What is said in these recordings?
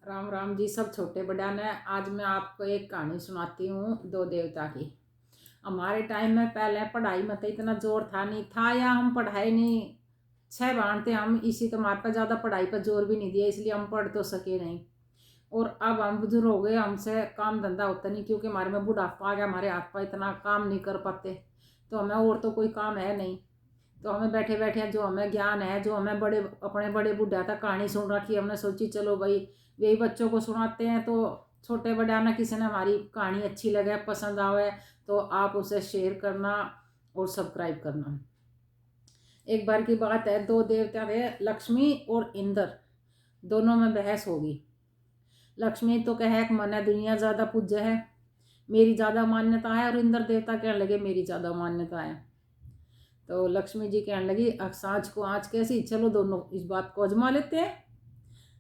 राम राम जी सब छोटे बड़ा ने। आज मैं आपको एक कहानी सुनाती हूँ दो देवता की। हमारे टाइम में पहले पढ़ाई में तो इतना जोर था नहीं था, या हम पढ़ाई नहीं, 6 बाण थे हम, इसी तो हमारे पर ज़्यादा पढ़ाई पर जोर भी नहीं दिया, इसलिए हम पढ़ तो सके नहीं। और अब हम बुजुर्ग हो गए, हमसे काम धंधा होता नहीं, क्योंकि हमारे में बुढ़ापा आ गया, हमारे हाथ पर इतना काम नहीं कर पाते, तो हमें और तो कोई काम है नहीं। तो हमें बैठे बैठे जो हमें ज्ञान है, जो हमें बड़े अपने बड़े बुढ़ा तक कहानी सुन रखी है, हमने सोची चलो भाई यही बच्चों को सुनाते हैं। तो छोटे बड़ा ना किसी ने हमारी कहानी अच्छी लगे, पसंद आवे, तो आप उसे शेयर करना और सब्सक्राइब करना। एक बार की बात है, दो देवता थे, लक्ष्मी और इंद्र। दोनों में बहस होगी। लक्ष्मी तो कहे कि मन दुनिया ज़्यादा पूज्य है, मेरी ज़्यादा मान्यता है, और इंद्र देवता कहने लगे मेरी ज़्यादा मान्यता है। तो लक्ष्मी जी कहने लगी सांझ को आँच कैसी, चलो दोनों इस बात को आजमा लेते हैं।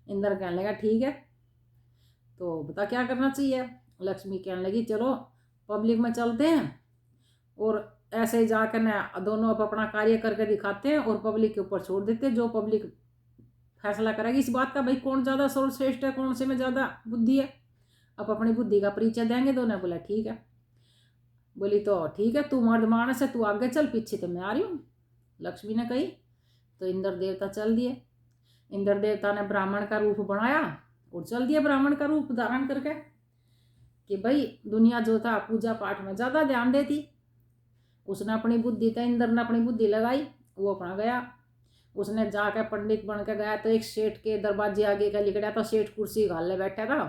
इंद्र कहने लगा ठीक है, तो बता क्या करना चाहिए। लक्ष्मी कहने लगी चलो पब्लिक में चलते हैं, और ऐसे ही जाकर ना दोनों अब अपना कार्य करके दिखाते हैं, और पब्लिक के ऊपर छोड़ देते हैं। जो पब्लिक फैसला करेगी इस बात का, भाई कौन ज़्यादा सर्वश्रेष्ठ है, कौन से में ज़्यादा बुद्धि है, अब अपनी बुद्धि का परिचय देंगे। दोनों ने बोला ठीक है। बोली तो ठीक है, तू मर्द मानस है, तू आगे चल, पीछे तो मैं आ रही हूँ, लक्ष्मी ने कही। तो इंद्र देवता चल दिए। इंद्र देवता ने ब्राह्मण का रूप बनाया और चल दिया ब्राह्मण का रूप धारण करके, कि भाई दुनिया जो था पूजा पाठ में ज़्यादा ध्यान देती। उसने अपनी बुद्धि था, इंद्र ने अपनी बुद्धि लगाई, वो अपना गया। उसने जाकर पंडित बन के गया, तो एक सेठ के दरवाजे आगे का लिखड़ा, तो सेठ कुर्सी घाल ले बैठा था।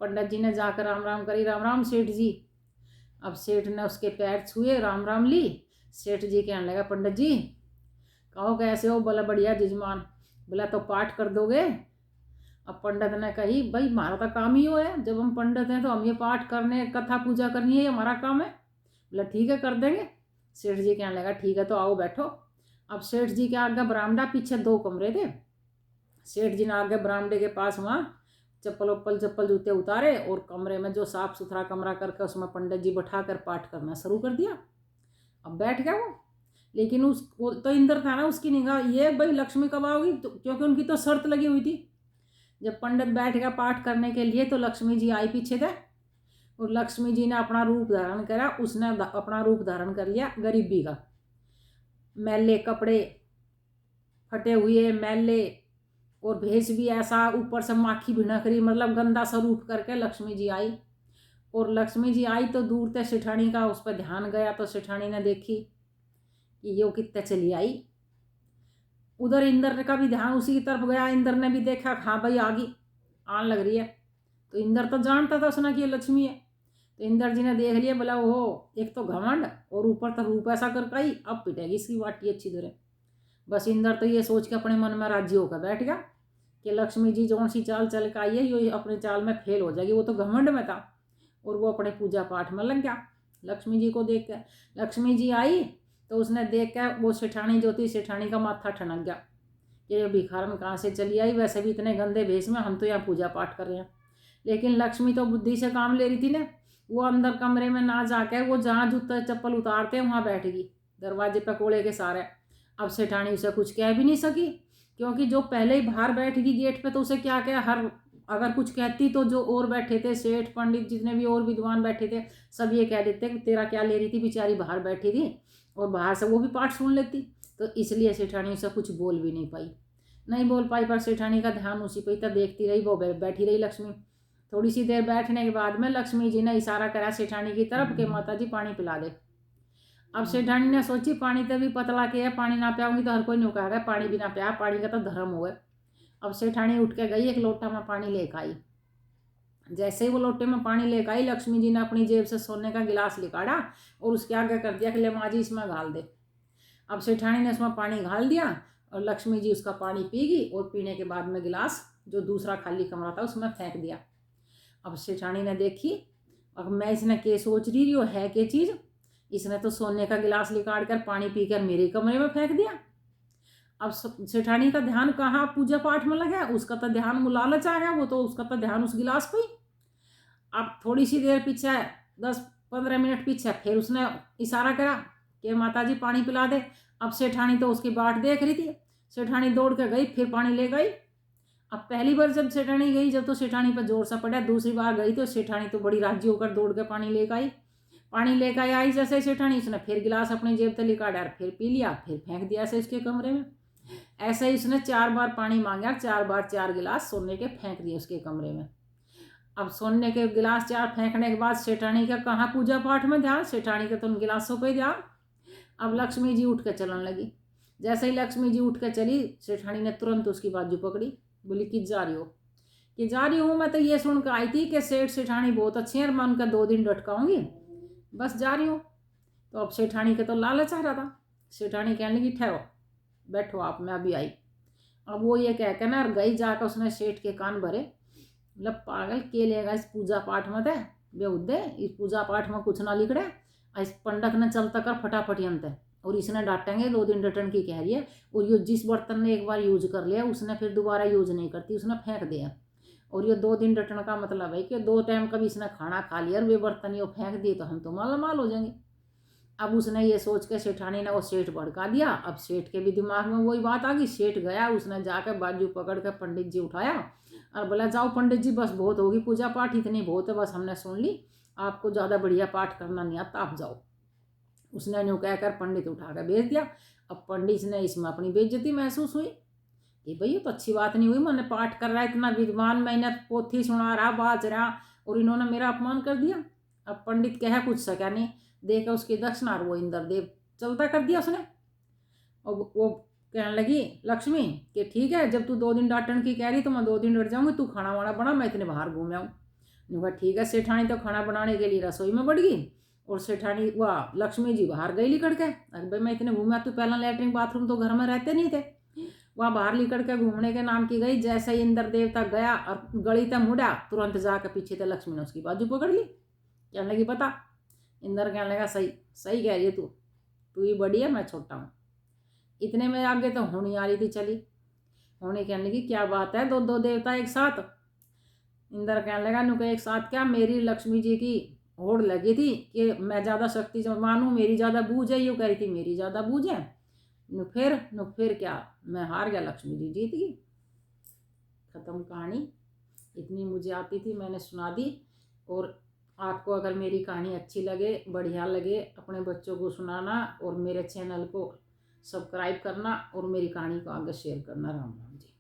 पंडित जी ने जाकर राम राम करी, राम राम सेठ जी। अब सेठ ने उसके पैर छुए, राम राम ली। सेठ जी कहने लगा पंडित जी कहो कैसे हो। बोला बढ़िया जजमान। बोला तो पाठ कर दोगे। अब पंडित ने कही भाई हमारा तो काम ही हो है, जब हम पंडित हैं तो हम ये पाठ करने कथा पूजा करनी है, हमारा काम है। बोला ठीक है कर देंगे। सेठ जी कहने लगा ठीक है तो आओ बैठो। अब सेठ जी के आगे बरामदा, पीछे 2 कमरे थे। सेठ जी ने आगे बरामदे के पास वहाँ चप्पल उप्पल चप्पल जूते उतारे, और कमरे में जो साफ सुथरा कमरा करके उसमें पंडित जी बैठा कर पाठ करना शुरू कर दिया। अब बैठ गया वो। लेकिन वो तो इंद्र था ना, उसकी निगाह ये भाई लक्ष्मी कब आओगी, तो क्योंकि उनकी तो शर्त लगी हुई थी। जब पंडित बैठ गया पाठ करने के लिए, तो लक्ष्मी जी आई पीछे थे, और लक्ष्मी जी ने अपना रूप धारण करा। उसने अपना रूप धारण कर लिया गरीबी का, मैले कपड़े, फटे हुए मैले, और भेष भी ऐसा ऊपर से माखी भिनक रही, मतलब गंदा स्वरूप करके लक्ष्मी जी आई। और लक्ष्मी जी आई तो दूर से सेठानी का उस पर ध्यान गया, तो सेठानी ने देखी कि ये कितने चली आई। उधर इंद्र का भी ध्यान उसी की तरफ गया। इंद्र ने भी देखा हाँ भाई आ गई, आन लग रही है। तो इंद्र तो जानता था उसने कि ये लक्ष्मी है। तो इंद्र जी ने देख लिया, बोला वो एक तो घमंड, और ऊपर तो रूप ऐसा करके आई, अब पिटेगी इसकी वाटी अच्छी तरह। बस इंद्र तो ये सोच के अपने मन में राज्य होकर बैठ गया कि लक्ष्मी जी जौन सी चाल चल के आई है, ये अपने चाल में फेल हो जाएगी। वो तो घमंड में था, और वो अपने पूजा पाठ में लग गया। लक्ष्मी जी को देख कर लक्ष्मी जी आई, तो उसने देख कर वो सेठानी जो थी, सेठानी का माथा ठनक गया कि ये भिखारन कहाँ से चली आई, वैसे भी इतने गंदे भेष में, हम तो यहाँ पूजा पाठ कर रहे हैं। लेकिन लक्ष्मी तो बुद्धि से काम ले रही थी ना, वो अंदर कमरे में ना जाकर वो जहाँ जूता चप्पल उतारते हैं वहाँ बैठ गई, दरवाजे पे कोड़े के सारे। अब सेठानी उसे कुछ कह भी नहीं सकी, क्योंकि जो पहले ही बाहर बैठ गई गेट पे, तो उसे क्या क्या हर अगर कुछ कहती तो जो और बैठे थे सेठ पंडित जितने भी और विद्वान बैठे थे, सब ये कह देते कि तेरा क्या ले रही थी, बेचारी बाहर बैठी थी, और बाहर से वो भी पाठ सुन लेती। तो इसलिए सेठानी उसे कुछ बोल भी नहीं पाई, नहीं बोल पाई। पर सेठानी का ध्यान उसी पर था, देखती रही, वो बैठी रही लक्ष्मी। थोड़ी सी देर बैठने के बाद में लक्ष्मी जी ने इशारा करा सेठानी की तरफ कि माता जी पानी पिला दे। अब सेठानी ने सोची पानी तो भी पतला के है, पानी ना पियाऊंगी तो हर कोई नुकाएगा, पानी भी ना पिया, पानी का तो धर्म हुआ। अब सेठानी उठ के गई, एक लोटा में पानी लेकर आई। जैसे ही वो लोटे में पानी लेकर आई, लक्ष्मी जी ने अपनी जेब से सोने का गिलास निकाला और उसके आगे कर दिया कि ले माँ जी इसमें घाल दे। अब सेठानी ने उसमें पानी घाल दिया, और लक्ष्मी जी उसका पानी पी गई, और पीने के बाद में गिलास जो दूसरा खाली कमरा था उसमें फेंक दिया। अब सेठानी ने देखी, अब मैं इसने के सोच रही हो है क्या चीज़, इसने तो सोने का गिलास निकाल कर पानी पीकर मेरे कमरे में फेंक दिया। अब सेठानी का ध्यान कहाँ पूजा पाठ में लगा, उसका तो ध्यान लालच आ गया, वो तो उसका तो ध्यान उस गिलास पे ही। अब थोड़ी सी देर पीछे, 10-15 मिनट पीछे, फिर उसने इशारा करा कि माता जी पानी पिला दे। अब सेठानी तो उसकी बाट देख रही थी, सेठानी दौड़ के गई, फिर पानी ले गई। अब पहली बार जब सेठानी गई, जब तो सेठानी पर जोर सा पड़ा, दूसरी बार गई तो सेठानी तो बड़ी राजी होकर दौड़ के पानी लेकर आई। पानी लेकर आई जैसे सेठानी, उसने फिर गिलास अपनी जेब तली काटा, फिर पी लिया, फिर फेंक दिया ऐसे उसके कमरे में। ऐसे ही उसने 4 बार पानी मांगा, 4 बार 4 गिलास सोने के फेंक दिए उसके कमरे में। अब सोने के गिलास 4 फेंकने के बाद सेठानी का कहाँ पूजा पाठ में ध्यान, सेठानी के तो उन गिलासों पे ध्यान। अब लक्ष्मी जी उठ के चलने लगी। जैसे ही लक्ष्मी जी उठ के चली, सेठानी ने तुरंत उसकी बाजू पकड़ी, बोली कि जा रही हो? कि जा रही हूँ, मैं तो ये सुनकर आई थी कि सेठ सेठानी बहुत अच्छे हैं और मैं उनका 2 दिन डटकाऊंगी, बस जा रही हूँ। तो अब सेठानी के तो लालच आ रहा था। सेठानी कहने लगी ठहरो, बैठो आप, मैं अभी आई। अब वो ये कह के ना गई, जाकर उसने सेठ के कान भरे, मतलब पागल के लेगा इस पूजा पाठ में, थे बेहुदे, इस पूजा पाठ में कुछ ना लिख रहे, इस पंडक ने चलता कर फटाफट अंत है, और इसने डांटेंगे 2 दिन डटन की कह रही है। और ये जिस बर्तन ने एक बार यूज कर लिया उसने फिर दोबारा यूज नहीं करती, उसने फेंक दिया। और ये 2 दिन डटन का मतलब है कि 2 टाइम कभी इसने खाना खा लिया और वे बर्तन ये फेंक दिए तो हम तो माला माल हो जाएंगे। अब उसने ये सोच के सेठानी ने वो सेठ भड़का दिया। अब सेठ के भी दिमाग में वही बात आ गई। सेठ गया, उसने जाकर बाजू पकड़ कर पंडित जी उठाया और बोला जाओ पंडित जी, बस बहुत होगी पूजा पाठ, इतनी बहुत है, बस हमने सुन ली, आपको ज़्यादा बढ़िया पाठ करना नहीं आता, आप जाओ। उसने यूँ कहकर पंडित उठा कर भेज दिया। अब पंडित ने इसमें अपनी बेइज्जती महसूस हुई कि भाई ये तो अच्छी बात नहीं हुई, मैंने पाठ कर रहा है इतना विद्वान, मैंने पोथी सुना रहा, बाज रहा, और इन्होंने मेरा अपमान कर दिया। अब पंडित कह कुछ सका नहीं, देखा उसकी दक्षिणा वो इंद्रदेव चलता कर दिया उसने। और वो कहने लगी लक्ष्मी कि ठीक है, जब तू 2 दिन डांटन की कह रही तो मैं 2 दिन डट जाऊंगी, तू खाना वाना बना, मैं इतने बाहर घूम आऊँ। कहा ठीक है। सेठानी तो खाना बनाने के लिए रसोई में बढ़ गई, और सेठानी वाह लक्ष्मी जी बाहर गई लिकड़ के। अरे भाई मैं इतने घूमा, तू पहला लैट्रिन बाथरूम तो घर में रहते नहीं थे, वहाँ बाहर लिकड़ के घूमने के नाम की गई। जैसे ही इंद्र देवता गया और गली तक मुड़ा, तुरंत जाकर पीछे से लक्ष्मी ने उसकी बाजू पकड़ ली। कहने लगी बता। इंद्र कहने लगा सही सही कह रही है तू ही बड़ी है, मैं छोटा हूँ। इतने में आगे तो होनी आ रही थी चली। होनी कहने लगी क्या बात है, 2 देवता एक साथ। इंद्र कहने लगा नुक एक साथ क्या, मेरी लक्ष्मी जी की होड़ लगी थी कि मैं ज़्यादा शक्तिमान हूँ, मेरी ज़्यादा बूझ है, यूँ कह रही थी मेरी ज़्यादा बूझ है। नु फिर क्या, मैं हार गया, लक्ष्मी जी जीत गई। ख़त्म कहानी। इतनी मुझे आती थी, मैंने सुना दी। और आपको अगर मेरी कहानी अच्छी लगे, बढ़िया लगे, अपने बच्चों को सुनाना और मेरे चैनल को सब्सक्राइब करना और मेरी कहानी को आगे शेयर करना। राम राम जी।